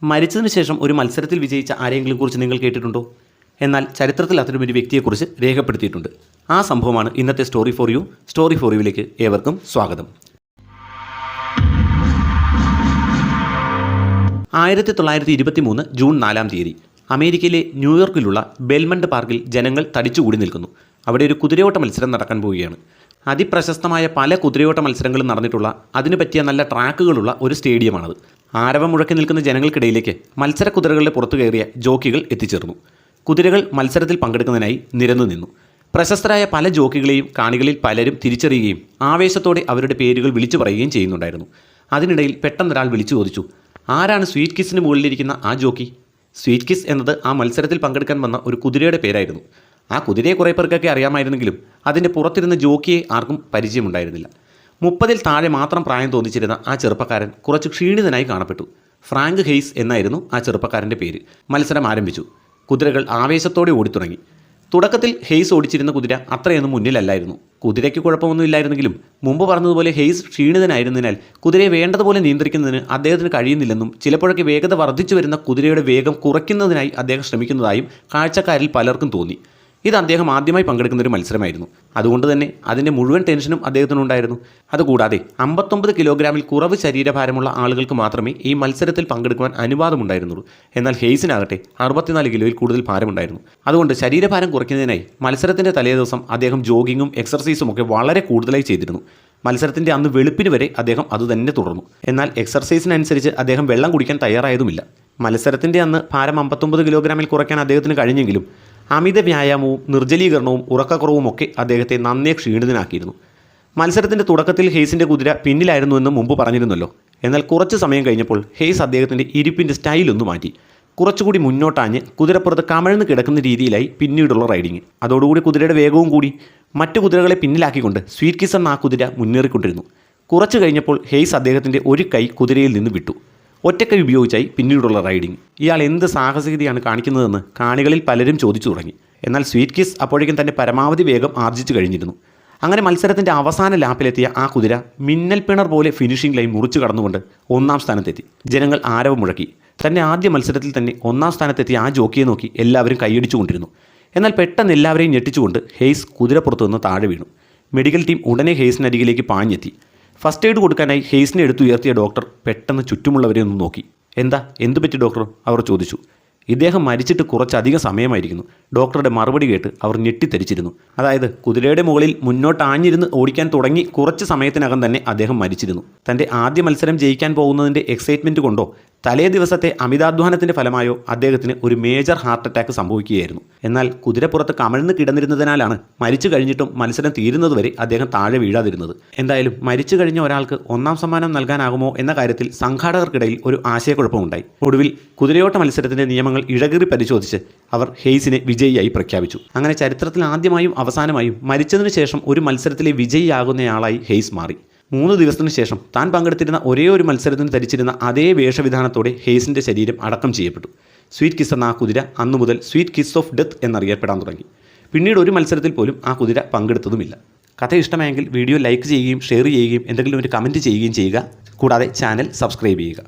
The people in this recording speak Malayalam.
മരിച്ചതിന് ശേഷം ഒരു മത്സരത്തിൽ വിജയിച്ച ആരെങ്കിലും കുറിച്ച് നിങ്ങൾ കേട്ടിട്ടുണ്ടോ? എന്നാൽ ചരിത്രത്തിൽ അത്തരമൊരു വ്യക്തിയെക്കുറിച്ച് രേഖപ്പെടുത്തിയിട്ടുണ്ട്. ആ സംഭവമാണ് ഇന്നത്തെ story for you. Story for യുവിലേക്ക് ഏവർക്കും സ്വാഗതം. 1923 ജൂൺ 4 അമേരിക്കയിലെ ന്യൂയോർക്കിലുള്ള ബെൽമണ്ട് പാർക്കിൽ ജനങ്ങൾ തടിച്ചുകൂടി നിൽക്കുന്നു. അവിടെ ഒരു കുതിരയോട്ട മത്സരം നടക്കാൻ പോവുകയാണ്. അതിപ്രശസ്തമായ പല കുതിരയോട്ട മത്സരങ്ങളും നടന്നിട്ടുള്ള അതിനു പറ്റിയ നല്ല ട്രാക്കുകളുള്ള ഒരു സ്റ്റേഡിയമാണത്. ആരവം മുഴക്കി നിൽക്കുന്ന ജനങ്ങൾക്കിടയിലേക്ക് മത്സര കുതിരകളുടെ പുറത്തു കയറിയ ജോക്കികൾ എത്തിച്ചേർന്നു. കുതിരകൾ മത്സരത്തിൽ പങ്കെടുക്കുന്നതിനായി നിരന്നു നിന്നു. പ്രശസ്തരായ പല ജോക്കികളെയും കാണികളിൽ പലരും തിരിച്ചറിയുകയും ആവേശത്തോടെ അവരുടെ പേരുകൾ വിളിച്ചു പറയുകയും ചെയ്യുന്നുണ്ടായിരുന്നു. അതിനിടയിൽ പെട്ടെന്നൊരാൾ വിളിച്ചു ചോദിച്ചു, ആരാണ് സ്വീറ്റ് കിസിന് മുകളിലിരിക്കുന്ന ആ ജോക്കി? സ്വീറ്റ് കിസ് എന്നത് ആ മത്സരത്തിൽ പങ്കെടുക്കാൻ വന്ന ഒരു കുതിരയുടെ പേരായിരുന്നു. ആ കുതിരയെ കുറേ പേർക്കൊക്കെ അറിയാമായിരുന്നെങ്കിലും അതിൻ്റെ പുറത്തിരുന്ന ജോക്കിയെ ആർക്കും പരിചയമുണ്ടായിരുന്നില്ല. 30-ൽ താഴെ മാത്രം പ്രായം തോന്നിച്ചിരുന്ന ആ ചെറുപ്പക്കാരൻ കുറച്ച് ക്ഷീണിതനായി കാണപ്പെട്ടു. ഫ്രാങ്ക് ഹെയ്സ് എന്നായിരുന്നു ആ ചെറുപ്പക്കാരൻ്റെ പേര്. മത്സരം ആരംഭിച്ചു. കുതിരകൾ ആവേശത്തോടെ ഓടിത്തുടങ്ങി. തുടക്കത്തിൽ ഹെയ്സ് ഓടിച്ചിരുന്ന കുതിര അത്രയൊന്നും മുന്നിലല്ലായിരുന്നു. കുതിരയ്ക്ക് കുഴപ്പമൊന്നുമില്ലായിരുന്നെങ്കിലും മുമ്പ് പറഞ്ഞതുപോലെ ഹെയ്സ് ക്ഷീണിതനായിരുന്നതിനാൽ കുതിരയെ വേണ്ടതുപോലെ നിയന്ത്രിക്കുന്നതിന് അദ്ദേഹത്തിന് കഴിയുന്നില്ലെന്നും ചിലപ്പോഴൊക്കെ വേഗത വർദ്ധിച്ചു വരുന്ന കുതിരയുടെ വേഗം കുറയ്ക്കുന്നതിനായി അദ്ദേഹം ശ്രമിക്കുന്നതായും കാഴ്ചക്കാരിൽ പലർക്കും തോന്നി. ഇത് അദ്ദേഹം ആദ്യമായി പങ്കെടുക്കുന്ന ഒരു മത്സരമായിരുന്നു. അതുകൊണ്ട് തന്നെ അതിൻ്റെ മുഴുവൻ ടെൻഷനും അദ്ദേഹത്തിനുണ്ടായിരുന്നു. അതുകൂടാതെ 59 കിലോഗ്രാമിൽ കുറവ് ശരീരഭാരമുള്ള ആളുകൾക്ക് മാത്രമേ ഈ മത്സരത്തിൽ പങ്കെടുക്കുവാൻ അനുവാദമുണ്ടായിരുന്നുള്ളൂ. എന്നാൽ ഹെയ്സിനാകട്ടെ 64 കിലോയിൽ കൂടുതൽ ഭാരമുണ്ടായിരുന്നു. അതുകൊണ്ട് ശരീരഭാരം കുറയ്ക്കുന്നതിനായി മത്സരത്തിൻ്റെ തലേദിവസം അദ്ദേഹം ജോഗിങ്ങും എക്സർസൈസും ഒക്കെ വളരെ കൂടുതലായി ചെയ്തിരുന്നു. മത്സരത്തിൻ്റെ അന്ന് വെളുപ്പിന് വരെ അദ്ദേഹം അതുതന്നെ തുടർന്നു. എന്നാൽ എക്സർസൈസിനനുസരിച്ച് അദ്ദേഹം വെള്ളം കുടിക്കാൻ തയ്യാറായതുമില്ല. മത്സരത്തിൻ്റെ അന്ന് ഭാരം 59 കിലോഗ്രാമിൽ കുറയ്ക്കാൻ അദ്ദേഹത്തിന് കഴിഞ്ഞെങ്കിലും അമിത വ്യായാമവും നിർജ്ജലീകരണവും ഉറക്കക്കുറവും ഒക്കെ അദ്ദേഹത്തെ നന്നേ ക്ഷീണിതനാക്കിയിരുന്നു. മത്സരത്തിൻ്റെ തുടക്കത്തിൽ ഹെയ്സിൻ്റെ കുതിര പിന്നിലായിരുന്നുവെന്ന് മുമ്പ് പറഞ്ഞിരുന്നല്ലോ. എന്നാൽ കുറച്ച് സമയം കഴിഞ്ഞപ്പോൾ ഹെയ്സ് അദ്ദേഹത്തിൻ്റെ ഇരിപ്പിൻ്റെ സ്റ്റൈലൊന്ന് മാറ്റി. കുറച്ചുകൂടി മുന്നോട്ടാഞ്ഞ് കുതിരപ്പുറത്ത് കമഴ്ന്ന് കിടക്കുന്ന രീതിയിലായി പിന്നീടുള്ള റൈഡിങ്. അതോടുകൂടി കുതിരയുടെ വേഗവും കൂടി. മറ്റു കുതിരകളെ പിന്നിലാക്കിക്കൊണ്ട് സ്വീറ്റ് കിസ് എന്ന ആ കുതിര മുന്നേറിക്കൊണ്ടിരുന്നു. കുറച്ച് കഴിഞ്ഞപ്പോൾ ഹെയ്സ് അദ്ദേഹത്തിൻ്റെ ഒരു കൈ കുതിരയിൽ നിന്ന് വിട്ടു. ഒറ്റക്കൈ ഉപയോഗിച്ചായി പിന്നീടുള്ള റൈഡിങ്. ഇയാൾ എന്ത് സാഹസികതയാണ് കാണിക്കുന്നതെന്ന് കാണികളിൽ പലരും ചോദിച്ചു തുടങ്ങി. എന്നാൽ സ്വീറ്റ് കിസ് അപ്പോഴേക്കും തൻ്റെ പരമാവധി വേഗം ആർജിച്ചു കഴിഞ്ഞിരുന്നു. അങ്ങനെ മത്സരത്തിൻ്റെ അവസാന ലാപ്പിലെത്തിയ ആ കുതിര മിന്നൽ പിണർ പോലെ ഫിനിഷിംഗ് ലൈൻ മുറിച്ചു കടന്നുകൊണ്ട് 1-ാം സ്ഥാനത്തെത്തി. ജനങ്ങൾ ആരവം മുഴക്കി. തൻ്റെ ആദ്യ മത്സരത്തിൽ തന്നെ 1-ാം സ്ഥാനത്തെത്തിയ ആ ജോക്കിയെ നോക്കി എല്ലാവരും കൈയടിച്ചുകൊണ്ടിരുന്നു. എന്നാൽ പെട്ടെന്ന് എല്ലാവരെയും ഞെട്ടിച്ചുകൊണ്ട് ഹെയ്സ് കുതിരപ്പുറത്തു നിന്ന് താഴെ വീണു. മെഡിക്കൽ ടീം ഉടനെ ഹെയ്സിനരികിലേക്ക് പാഞ്ഞെത്തി. ഫസ്റ്റ് എയ്ഡ് കൊടുക്കാനായി ഹെയ്സിനെ എടുത്തുയർത്തിയ ഡോക്ടർ പെട്ടെന്ന് ചുറ്റുമുള്ളവരെ ഒന്ന് നോക്കി. എന്തു പറ്റി ഡോക്ടർ? അവർ ചോദിച്ചു. ഇദ്ദേഹം മരിച്ചിട്ട് കുറച്ചധികം സമയമായിരിക്കുന്നു. ഡോക്ടറുടെ മറുപടി കേട്ട് അവർ ഞെട്ടിത്തെരിച്ചിരുന്നു. അതായത് കുതിരയുടെ മുകളിൽ മുന്നോട്ടാഞ്ഞിരുന്ന് ഓടിക്കാൻ തുടങ്ങി കുറച്ച് സമയത്തിനകം തന്നെ അദ്ദേഹം മരിച്ചിരുന്നു. തൻ്റെ ആദ്യ മത്സരം ജയിക്കാൻ പോകുന്നതിൻ്റെ എക്സൈറ്റ്മെൻറ്റ് കൊണ്ടോ തലേ ദിവസത്തെ അമിതാധ്വാനത്തിൻ്റെ ഫലമായോ അദ്ദേഹത്തിന് ഒരു മേജർ ഹാർട്ട് അറ്റാക്ക് സംഭവിക്കുകയായിരുന്നു. എന്നാൽ കുതിരപ്പുറത്ത് കമഴ്ന്ന് കിടന്നിരുന്നതിനാലാണ് മരിച്ചു കഴിഞ്ഞിട്ടും മത്സരം തീരുന്നതുവരെ അദ്ദേഹം താഴെ വീഴാതിരുന്നത്. എന്തായാലും മരിച്ചു കഴിഞ്ഞ ഒരാൾക്ക് 1-ാം സമ്മാനം നൽകാനാകുമോ എന്ന കാര്യത്തിൽ സംഘാടകർക്കിടയിൽ ഒരു ആശയക്കുഴപ്പമുണ്ടായി. ഒടുവിൽ കുതിരയോട്ട മത്സരത്തിൻ്റെ നിയമങ്ങൾ ഇഴകേറി പരിശോധിച്ച് അവർ ഹെയ്സിനെ വിജയിയായി പ്രഖ്യാപിച്ചു. അങ്ങനെ ചരിത്രത്തിൽ ആദ്യമായും അവസാനമായും മരിച്ചതിനു ശേഷം ഒരു മത്സരത്തിലെ വിജയിയാകുന്നയാളായി ഹെയ്സ് മാറി. 3 ദിവസത്തിനു ശേഷം താൻ പങ്കെടുത്തിരുന്ന ഒരേ ഒരു മത്സരത്തിന് ധരിച്ചിരുന്ന അതേ വേഷവിധാനത്തോടെ ഹെയ്സിൻ്റെ ശരീരം അടക്കം ചെയ്യപ്പെട്ടു. സ്വീറ്റ് കിസ് എന്ന ആ കുതിര അന്നു മുതൽ സ്വീറ്റ് കിസ് ഓഫ് ഡെത്ത് എന്നറിയപ്പെടാൻ തുടങ്ങി. പിന്നീട് ഒരു മത്സരത്തിൽ പോലും ആ കുതിര പങ്കെടുത്തതുമില്ല. കഥ ഇഷ്ടമായെങ്കിൽ വീഡിയോ ലൈക്ക് ചെയ്യുകയും ഷെയർ ചെയ്യുകയും എന്തെങ്കിലും ഒരു കമൻറ്റ് ചെയ്യുകയും ചെയ്യുക. കൂടാതെ ചാനൽ സബ്സ്ക്രൈബ് ചെയ്യുക.